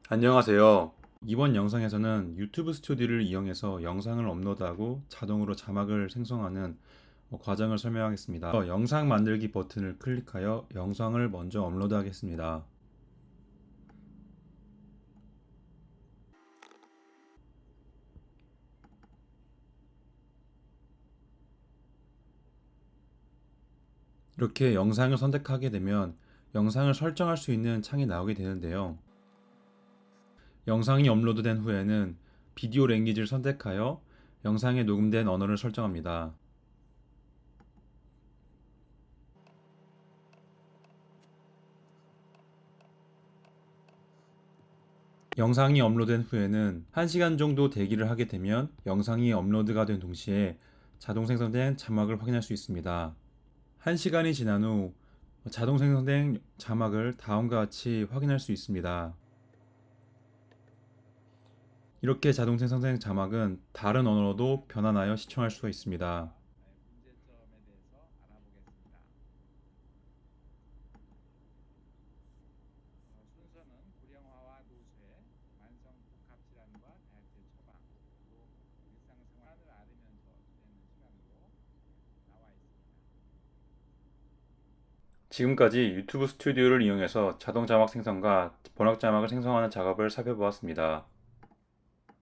안녕하세요. 이번 영상에서는 유튜브 스튜디오를 이용해서 영상을 업로드하고 자동으로 자막을 생성하는 과정을 설명하겠습니다. 영상 만들기 버튼을 클릭하여 영상을 먼저 업로드하겠습니다. 이렇게 영상을 선택하게 되면 영상을 설정할 수 있는 창이 나오게 되는데요. 영상이 업로드된 후에는 비디오 랭귀지를 선택하여 영상에 녹음된 언어를 설정합니다. 영상이 업로드된 후에는 1시간 정도 대기를 하게 되면 영상이 업로드가 된 동시에 자동 생성된 자막을 확인할 수 있습니다. 1시간이 지난 후 자동 생성된 자막을 다음과 같이 확인할 수 있습니다. 이렇게 자동 생성된 자막은 다른 언어로도 변환하여 시청할 수가 있습니다. 문제점에 대해서 알아보겠습니다. 순서는 고령화와 노쇠, 만성 복합 질환과 다혈질 처방, 그리고 일상생활을 알으면서 지내는 시간으로 나와 있습니다. 지금까지 유튜브 스튜디오를 이용해서 자동 자막 생성과 번역 자막을 생성하는 작업을 살펴보았습니다.